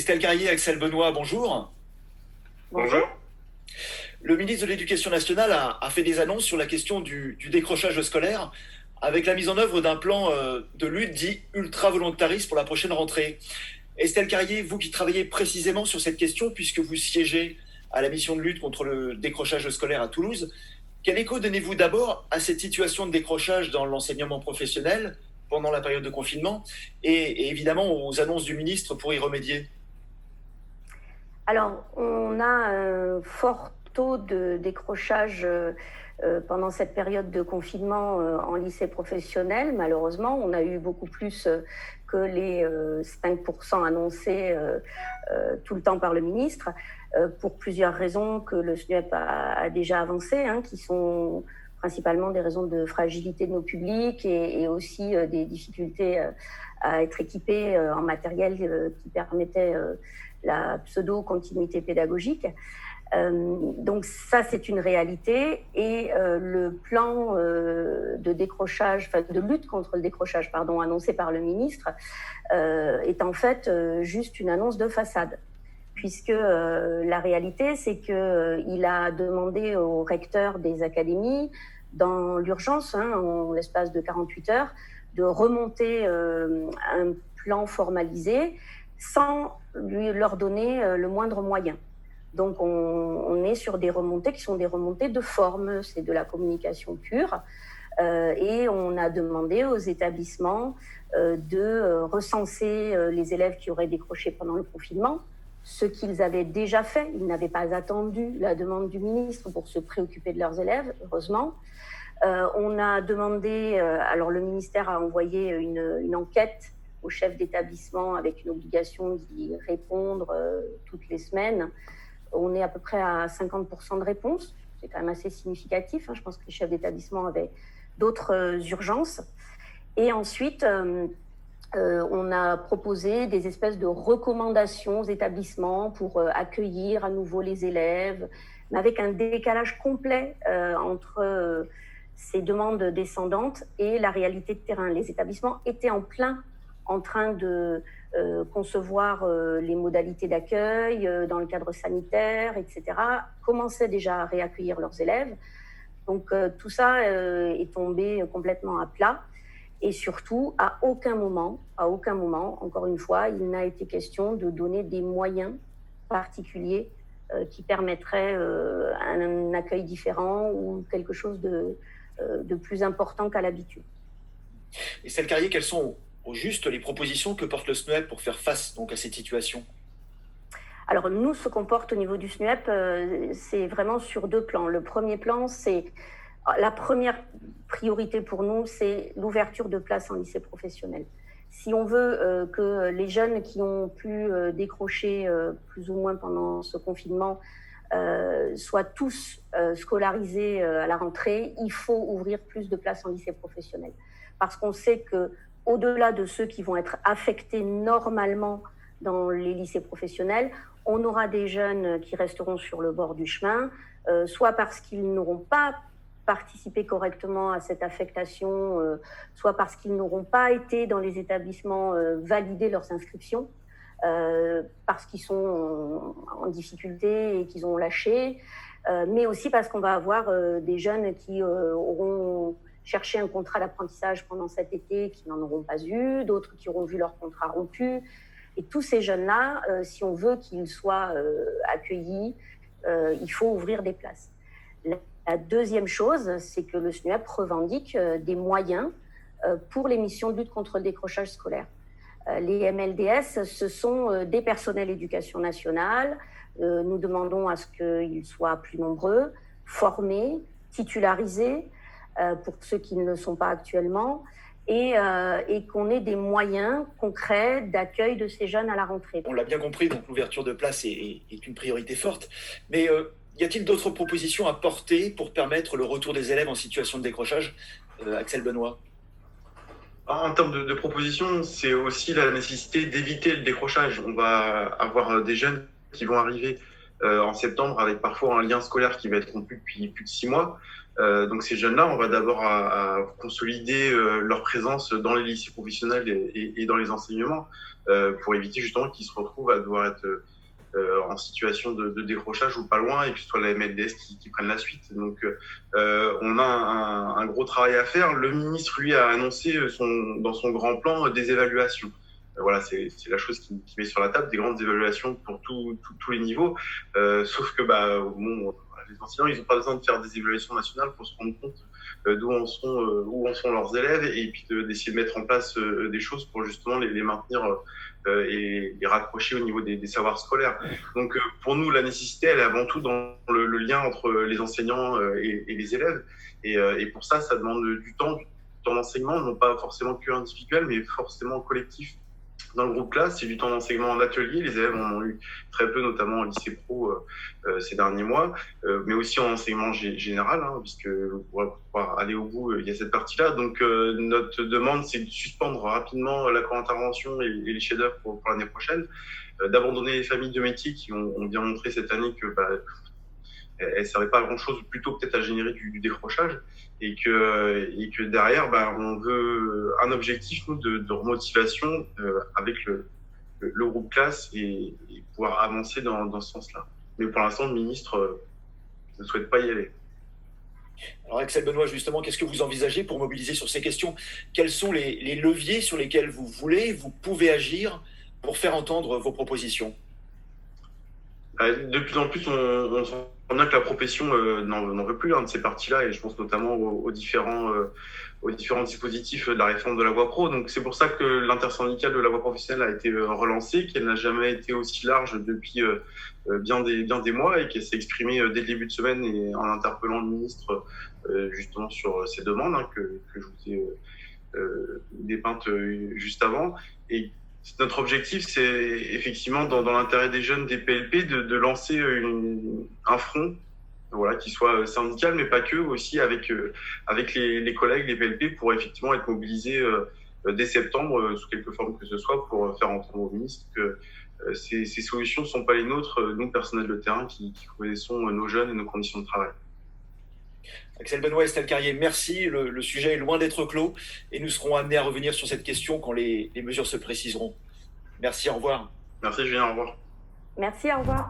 Estelle Carrier, Axel Benoît, bonjour. Bonjour. Le ministre de l'Éducation nationale a fait des annonces sur la question du décrochage scolaire avec la mise en œuvre d'un plan de lutte dit ultra-volontariste pour la prochaine rentrée. Estelle Carrier, vous qui travaillez précisément sur cette question puisque vous siégez à la mission de lutte contre le décrochage scolaire à Toulouse, quel écho donnez-vous d'abord à cette situation de décrochage dans l'enseignement professionnel pendant la période de confinement et évidemment aux annonces du ministre pour y remédier? Alors, on a un fort taux de décrochage pendant cette période de confinement en lycée professionnel. Malheureusement, on a eu beaucoup plus que les 5% annoncés tout le temps par le ministre, pour plusieurs raisons que le SNUEP a déjà avancées, qui sont principalement des raisons de fragilité de nos publics et aussi des difficultés à être équipés en matériel qui permettait la pseudo-continuité pédagogique. Donc ça, c'est une réalité. Et le plan de décrochage, de lutte contre le décrochage, annoncé par le ministre, est en fait juste une annonce de façade. Puisque la réalité, c'est qu'il a demandé aux recteurs des académies, dans l'urgence, en l'espace de 48 heures, de remonter un plan formalisé sans leur donner le moindre moyen. Donc on est sur des remontées qui sont des remontées de forme, c'est de la communication pure. Et on a demandé aux établissements de recenser les élèves qui auraient décroché pendant le confinement, ce qu'ils avaient déjà fait. Ils n'avaient pas attendu la demande du ministre pour se préoccuper de leurs élèves, heureusement. On a demandé, alors le ministère a envoyé une enquête aux chefs d'établissement avec une obligation d'y répondre toutes les semaines. On est à peu près à 50% de réponses. C'est quand même assez significatif. Je pense que les chefs d'établissement avaient d'autres urgences. Et ensuite, on a proposé des espèces de recommandations aux établissements pour accueillir à nouveau les élèves, mais avec un décalage complet entre ces demandes descendantes et la réalité de terrain. Les établissements étaient en train de concevoir les modalités d'accueil dans le cadre sanitaire, etc., commençaient déjà à réaccueillir leurs élèves. Donc tout ça est tombé complètement à plat. Et surtout, à aucun moment, encore une fois, il n'a été question de donner des moyens particuliers qui permettraient un accueil différent ou quelque chose de plus important qu'à l'habitude. Et Estelle Carrier, quelles sont au juste les propositions que porte le SNUEP pour faire face donc à cette situation? Alors nous, ce qu'on porte au niveau du SNUEP, c'est vraiment sur deux plans. Le premier plan, c'est la première priorité pour nous, c'est l'ouverture de places en lycée professionnel. Si on veut que les jeunes qui ont pu décrocher plus ou moins pendant ce confinement soient tous scolarisés à la rentrée, il faut ouvrir plus de places en lycée professionnel. Parce qu'on sait que au-delà de ceux qui vont être affectés normalement dans les lycées professionnels, on aura des jeunes qui resteront sur le bord du chemin, soit parce qu'ils n'auront pas participé correctement à cette affectation, soit parce qu'ils n'auront pas été dans les établissements valider leurs inscriptions, parce qu'ils sont en difficulté et qu'ils ont lâché, mais aussi parce qu'on va avoir des jeunes qui auront chercher un contrat d'apprentissage pendant cet été qui n'en auront pas eu, d'autres qui auront vu leur contrat rompu. Et tous ces jeunes-là, si on veut qu'ils soient accueillis, il faut ouvrir des places. La deuxième chose, c'est que le SNUEP revendique des moyens pour les missions de lutte contre le décrochage scolaire. Les MLDS, ce sont des personnels d'éducation nationale. Nous demandons à ce qu'ils soient plus nombreux, formés, titularisés, pour ceux qui ne le sont pas actuellement, et qu'on ait des moyens concrets d'accueil de ces jeunes à la rentrée. On l'a bien compris, donc l'ouverture de places est une priorité forte. Mais y a-t-il d'autres propositions à porter pour permettre le retour des élèves en situation de décrochage, Axel Benoît? En termes de propositions, c'est aussi la nécessité d'éviter le décrochage. On va avoir des jeunes qui vont arriver en septembre, avec parfois un lien scolaire qui va être rompu depuis plus de 6 mois. Donc ces jeunes-là, on va d'abord à consolider leur présence dans les lycées professionnels et dans les enseignements pour éviter justement qu'ils se retrouvent à devoir être en situation de décrochage ou pas loin, et que ce soit la MLDS qui prenne la suite. Donc on a un gros travail à faire. Le ministre, lui, a annoncé dans son grand plan des évaluations. Voilà, c'est la chose qui met sur la table, des grandes évaluations pour tous les niveaux. Sauf que bon, les enseignants, ils n'ont pas besoin de faire des évaluations nationales pour se rendre compte où en sont leurs élèves, et puis d'essayer de mettre en place des choses pour justement les maintenir et les raccrocher au niveau des savoirs scolaires. Donc pour nous, la nécessité, elle est avant tout dans le lien entre les enseignants et les élèves. Et pour ça demande du temps d'enseignement, non pas forcément que individuel, mais forcément collectif. Dans le groupe classe, c'est du temps d'enseignement en atelier. Les élèves en ont eu très peu, notamment en lycée pro ces derniers mois, mais aussi en enseignement général, puisque pour pouvoir aller au bout, il y a cette partie-là. Donc notre demande, c'est de suspendre rapidement l'accord intervention et les chefs-d'œuvre pour l'année prochaine, d'abandonner les familles de métiers qui ont bien montré cette année que elles ne servaient pas à grand-chose, plutôt peut-être à générer du décrochage, et que derrière, on veut un objectif, nous, de remotivation avec le groupe classe et pouvoir avancer dans ce sens-là. Mais pour l'instant, le ministre ne souhaite pas y aller. Alors Axel Benoît, justement, qu'est-ce que vous envisagez pour mobiliser sur ces questions? Quels sont les leviers sur lesquels vous pouvez agir pour faire entendre vos propositions? De plus en plus, on sent bien que la profession n'en veut plus de ces parties-là, et je pense notamment aux différents dispositifs de la réforme de la voie pro. Donc c'est pour ça que l'intersyndicale de la voie professionnelle a été relancée, qu'elle n'a jamais été aussi large depuis bien des mois, et qu'elle s'est exprimée dès le début de semaine et en interpellant le ministre justement sur ces demandes que je vous ai dépeintes juste avant. Et notre objectif, c'est effectivement, dans l'intérêt des jeunes des PLP, de lancer un front, voilà, qui soit syndical, mais pas que, aussi avec les collègues, les PLP, pour effectivement être mobilisés dès septembre, sous quelque forme que ce soit, pour faire entendre au ministre que ces solutions ne sont pas les nôtres, nous, personnels de terrain, qui connaissons nos jeunes et nos conditions de travail. Axel Benoît, Estelle Carrier, merci. Le sujet est loin d'être clos et nous serons amenés à revenir sur cette question quand les mesures se préciseront. Merci, au revoir. Merci Julien, au revoir. Merci, au revoir.